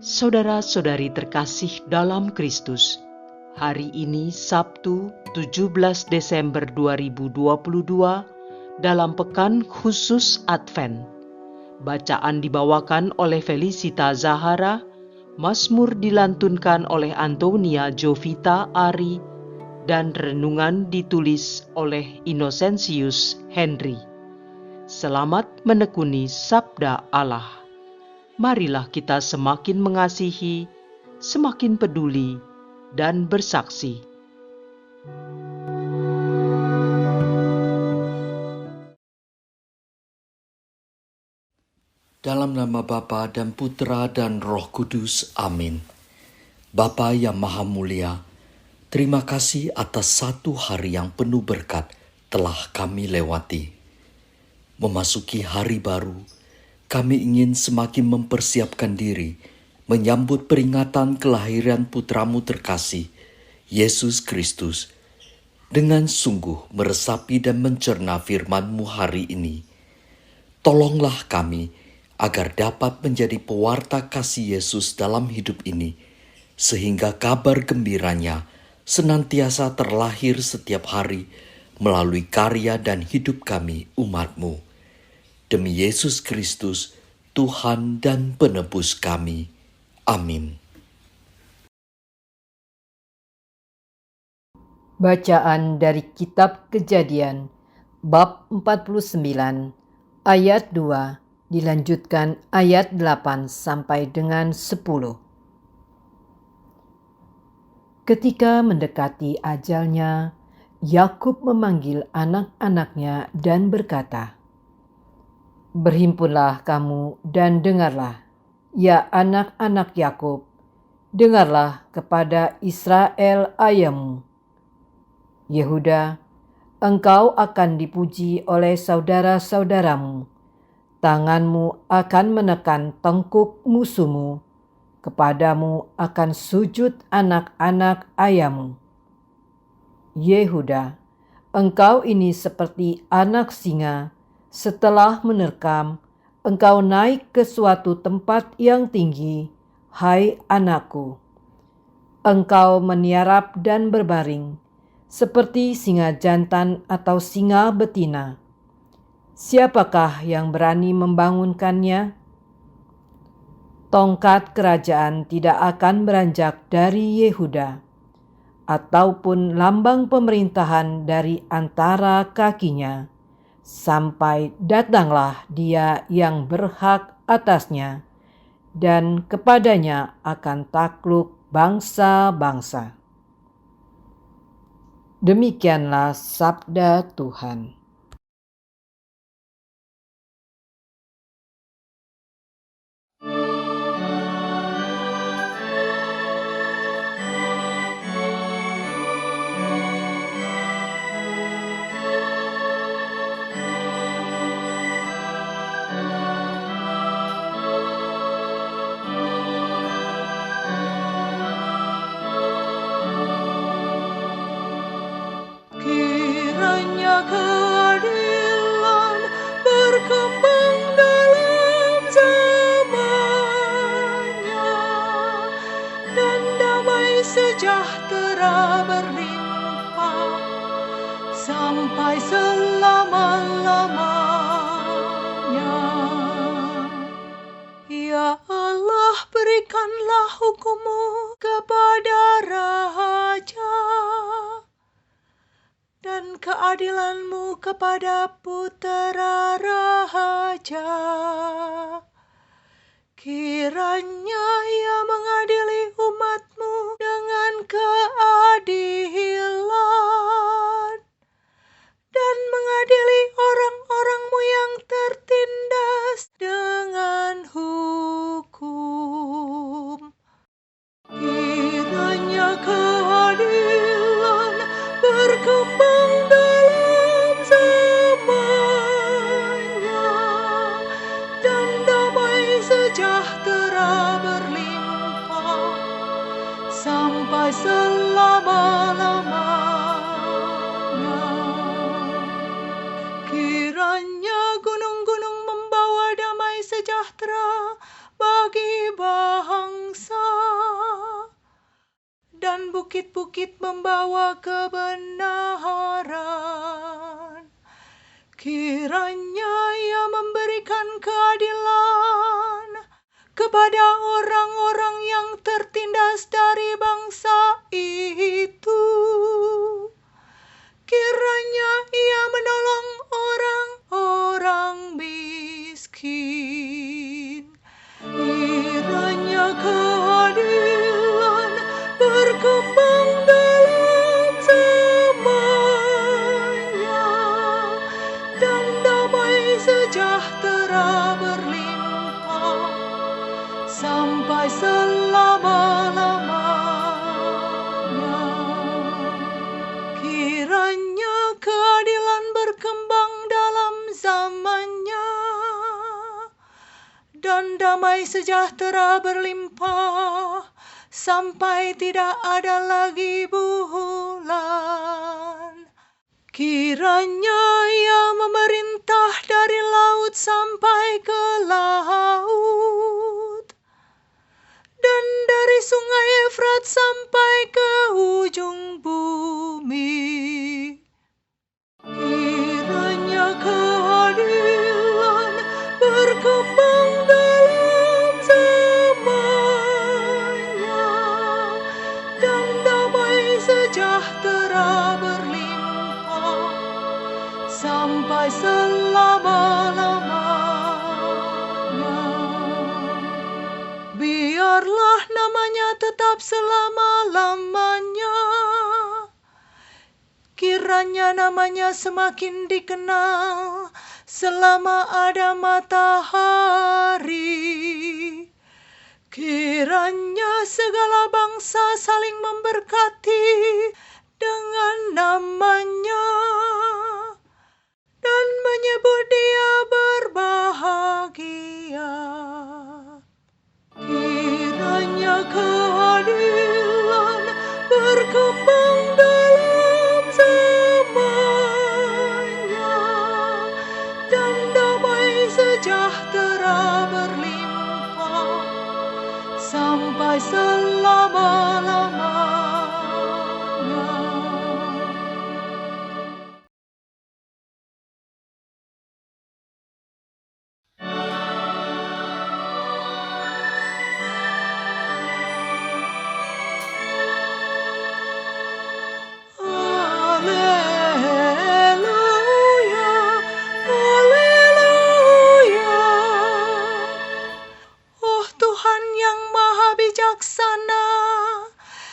Saudara-saudari terkasih dalam Kristus, hari ini Sabtu 17 Desember 2022 dalam Pekan Khusus Advent. Bacaan dibawakan oleh Felicita Zahara, Mazmur dilantunkan oleh Antonia Jovita Ari, dan renungan ditulis oleh Innocentius Henry. Selamat menekuni Sabda Allah. Marilah kita semakin mengasihi, semakin peduli, dan bersaksi. Dalam nama Bapa dan Putra dan Roh Kudus. Amin. Bapa yang Maha Mulia, terima kasih atas satu hari yang penuh berkat telah kami lewati. Memasuki hari baru, kami ingin semakin mempersiapkan diri menyambut peringatan kelahiran Putramu terkasih, Yesus Kristus, dengan sungguh meresapi dan mencerna firman-Mu hari ini. Tolonglah kami agar dapat menjadi pewarta kasih Yesus dalam hidup ini, sehingga kabar gembiranya senantiasa terlahir setiap hari melalui karya dan hidup kami umat-Mu. Demi Yesus Kristus, Tuhan dan Penebus kami. Amin. Bacaan dari Kitab Kejadian, bab 49, ayat 2, dilanjutkan ayat 8 sampai dengan 10. Ketika mendekati ajalnya, Yakub memanggil anak-anaknya dan berkata, "Berhimpunlah kamu dan dengarlah, ya anak-anak Yakub, dengarlah kepada Israel ayahmu. Yehuda, engkau akan dipuji oleh saudara-saudaramu, tanganmu akan menekan tengkuk musuhmu, kepadamu akan sujud anak-anak ayahmu. Yehuda, engkau ini seperti anak singa. Setelah menerkam, engkau naik ke suatu tempat yang tinggi, hai anakku. Engkau meniarap dan berbaring, seperti singa jantan atau singa betina. Siapakah yang berani membangunkannya? Tongkat kerajaan tidak akan beranjak dari Yehuda, ataupun lambang pemerintahan dari antara kakinya, sampai datanglah Dia yang berhak atasnya, dan kepadanya akan takluk bangsa-bangsa." Demikianlah sabda Tuhan. Kiranya keadilan berkembang dalam zamannya, dan damai sejahtera berlimpah sampai selama-lamanya. Ya Allah, berikanlah hukum-Mu kepada raja, dan keadilan-Mu kepada putera raja. Kiranya Ia mengadili umat-Mu dengan keadilan, dan mengadili orang-orang-Mu yang tertindas dengan hukum. Kiranya keadilan berkembang dalam zamannya, dan damai sejahtera berlimpah sampai selama-lamanya. Kiranya gunung-gunung membawa damai sejahtera bagi bangsa bukit-bukit membawa kebenaran. Kiranya Ia memberikan keadilan kepada orang-orang yang tertindas dari bangsa itu. Kiranya Ia menolong orang-orang miskin. Kiranya keadilan berkembang dalam zamannya, dan damai sejahtera berlimpah sampai selama-lamanya. Kiranya keadilan berkembang dalam zamannya, dan damai sejahtera berlimpah sampai tidak ada lagi bulan. Kiranya Ia memerintah dari laut sampai ke laut, dan dari sungai Efrat sampai ke ujung bumi. Kiranya keadilan berkembang dalam zamannya, dan damai sejahtera berlimpah sampai selama-lamanya. Biarlah namanya tetap selama-lamanya. Kiranya namanya semakin dikenal selama ada matahari. Kiranya segala bangsa saling memberkati dengan namanya dan menyebut Dia berbahagia. Kiranya keadilan berkembang dalam zamannya, dan damai sejahtera berlimpah sampai selama-lamanya. Haleluya, haleluya. Oh Tuhan yang maha bijaksana,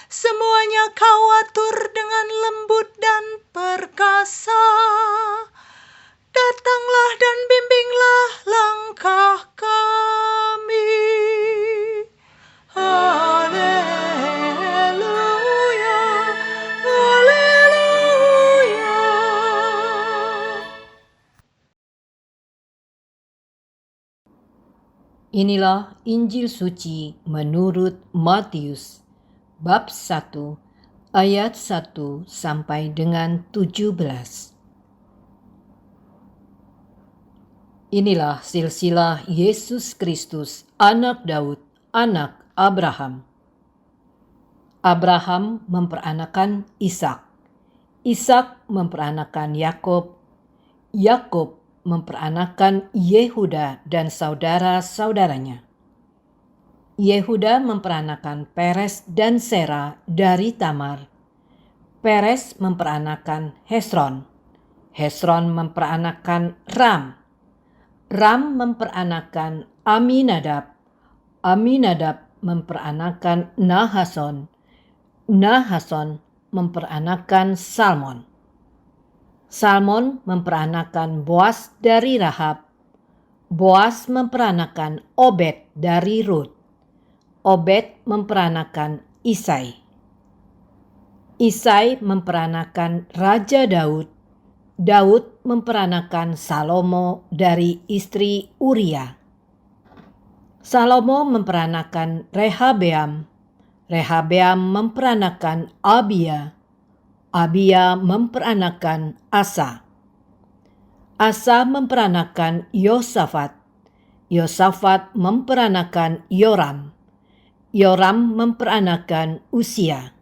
semuanya Kau atur dengan lembut dan perkasa. Datanglah dan bimbinglah langkah kami. Haleluya, haleluya. Inilah Injil suci menurut Matius, bab 1, ayat 1 sampai dengan 17. Inilah silsilah Yesus Kristus, anak Daud, anak Abraham. Abraham memperanakan Ishak. Ishak memperanakan Yakub. Yakub memperanakan Yehuda dan saudara-saudaranya. Yehuda memperanakan Peres dan Sera dari Tamar. Peres memperanakan Hesron. Hesron memperanakan Ram. Ram memperanakan Aminadab. Aminadab memperanakan Nahason. Nahason memperanakan Salmon. Salmon memperanakan Boas dari Rahab. Boas memperanakan Obed dari Rut. Obed memperanakan Isai. Isai memperanakan Raja Daud. Daud memperanakan Salomo dari istri Uria. Salomo memperanakan Rehabeam. Rehabeam memperanakan Abia. Abia memperanakan Asa. Asa memperanakan Yosafat. Yosafat memperanakan Yoram. Yoram memperanakan Usia.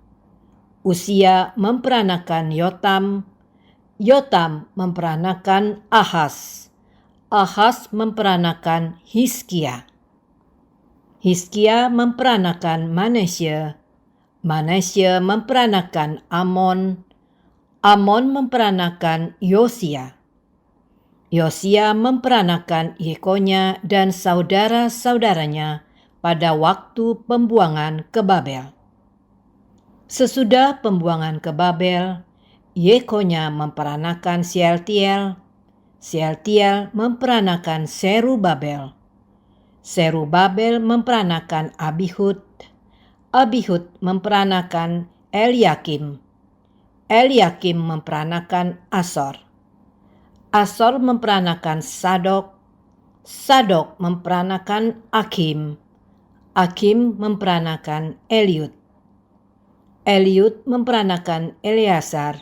Uzia memperanakan Yotam, Yotam memperanakan Ahaz, Ahaz memperanakan Hizkia, Hizkia memperanakan Manasye, Manasye memperanakan Amon, Amon memperanakan Yosia, Yosia memperanakan Yekonya dan saudara-saudaranya pada waktu pembuangan ke Babel. Sesudah pembuangan ke Babel, Yekonya memperanakan Sealtiel, Sealtiel memperanakan Serubabel, Serubabel memperanakan Abihud, Abihud memperanakan Eliakim, Eliakim memperanakan Asor, Asor memperanakan Sadok, Sadok memperanakan Akim, Akim memperanakan Eliud, Eliud memperanakan Eleazar,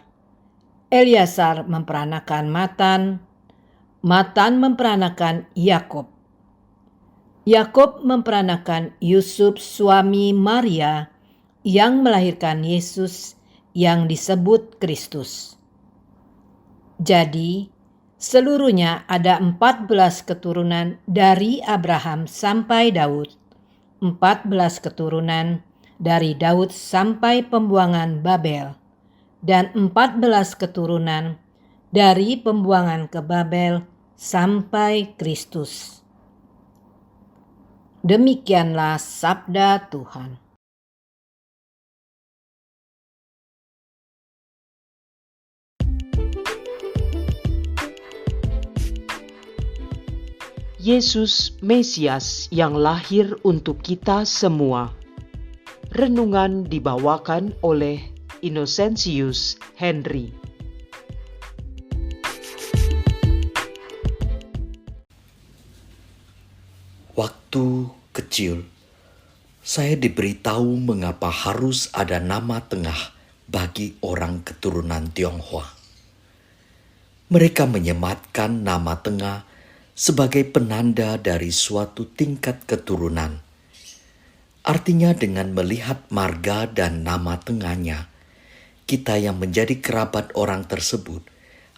Eleazar memperanakan Matan, Matan memperanakan Yakob, Yakob memperanakan Yusuf suami Maria yang melahirkan Yesus yang disebut Kristus. Jadi, seluruhnya ada 14 keturunan dari Abraham sampai Daud, 14 keturunan dari Daud sampai pembuangan Babel, dan 14 keturunan dari pembuangan ke Babel sampai Kristus. Demikianlah sabda Tuhan. Yesus Mesias yang lahir untuk kita semua. Renungan dibawakan oleh Innocentius Henry. Waktu kecil, saya diberitahu mengapa harus ada nama tengah bagi orang keturunan Tionghoa. Mereka menyematkan nama tengah sebagai penanda dari suatu tingkat keturunan. Artinya dengan melihat marga dan nama tengahnya, kita yang menjadi kerabat orang tersebut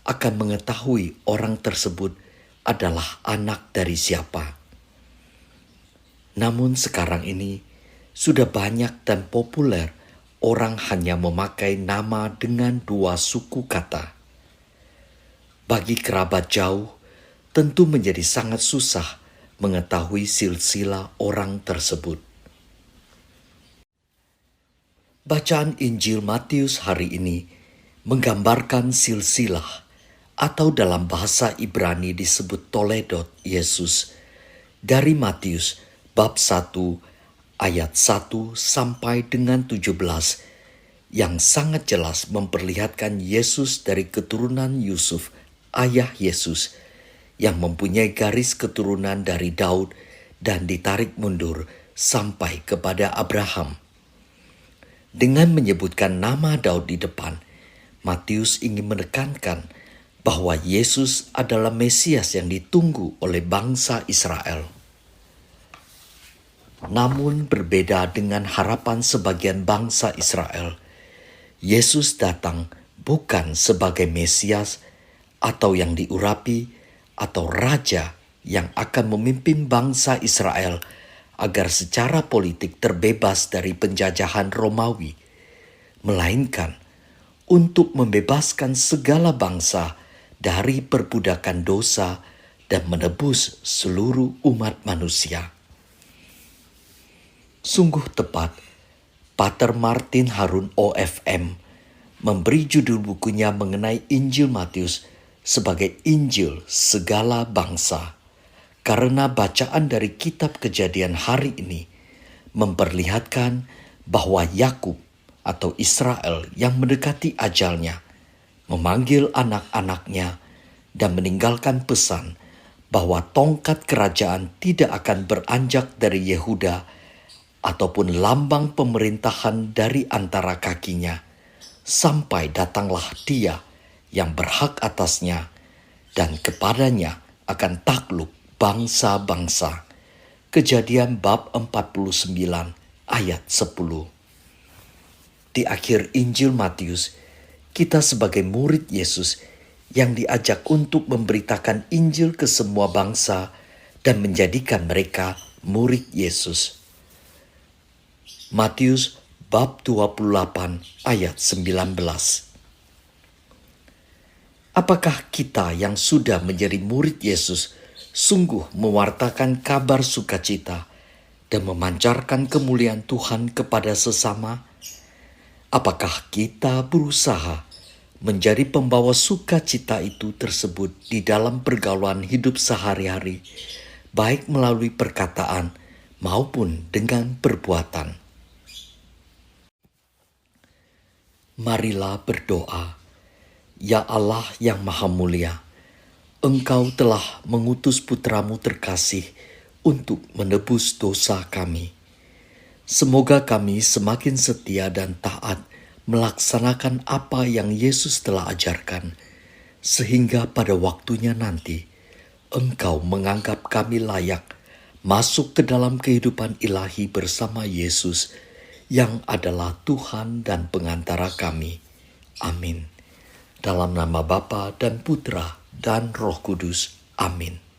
akan mengetahui orang tersebut adalah anak dari siapa. Namun sekarang ini sudah banyak dan populer orang hanya memakai nama dengan 2 suku kata. Bagi kerabat jauh, tentu menjadi sangat susah mengetahui silsilah orang tersebut. Bacaan Injil Matius hari ini menggambarkan silsilah atau dalam bahasa Ibrani disebut Toledot Yesus dari Matius bab 1 ayat 1 sampai dengan 17 yang sangat jelas memperlihatkan Yesus dari keturunan Yusuf, ayah Yesus, yang mempunyai garis keturunan dari Daud dan ditarik mundur sampai kepada Abraham. Dengan menyebutkan nama Daud di depan, Matius ingin menekankan bahwa Yesus adalah Mesias yang ditunggu oleh bangsa Israel. Namun berbeda dengan harapan sebagian bangsa Israel, Yesus datang bukan sebagai Mesias atau yang diurapi atau raja yang akan memimpin bangsa Israel agar secara politik terbebas dari penjajahan Romawi, melainkan untuk membebaskan segala bangsa dari perbudakan dosa dan menebus seluruh umat manusia. Sungguh tepat, Pater Martin Harun OFM memberi judul bukunya mengenai Injil Matius sebagai Injil segala bangsa, karena bacaan dari kitab Kejadian hari ini memperlihatkan bahwa Yakub atau Israel yang mendekati ajalnya memanggil anak-anaknya dan meninggalkan pesan bahwa tongkat kerajaan tidak akan beranjak dari Yehuda ataupun lambang pemerintahan dari antara kakinya, sampai datanglah Dia yang berhak atasnya, dan kepadanya akan takluk bangsa-bangsa. Kejadian bab 49 ayat 10. Di akhir Injil Matius, kita sebagai murid Yesus yang diajak untuk memberitakan Injil ke semua bangsa dan menjadikan mereka murid Yesus. Matius bab 28 ayat 19. Apakah kita yang sudah menjadi murid Yesus sungguh mewartakan kabar sukacita dan memancarkan kemuliaan Tuhan kepada sesama? Apakah kita berusaha menjadi pembawa sukacita itu tersebut di dalam pergaulan hidup sehari-hari, baik melalui perkataan maupun dengan perbuatan? Marilah berdoa. Ya Allah yang Maha Mulia, Engkau telah mengutus putra-Mu terkasih untuk menebus dosa kami. Semoga kami semakin setia dan taat melaksanakan apa yang Yesus telah ajarkan, sehingga pada waktunya nanti Engkau menganggap kami layak masuk ke dalam kehidupan ilahi bersama Yesus yang adalah Tuhan dan pengantara kami. Amin. Dalam nama Bapa dan Putra dan Roh Kudus. Amin.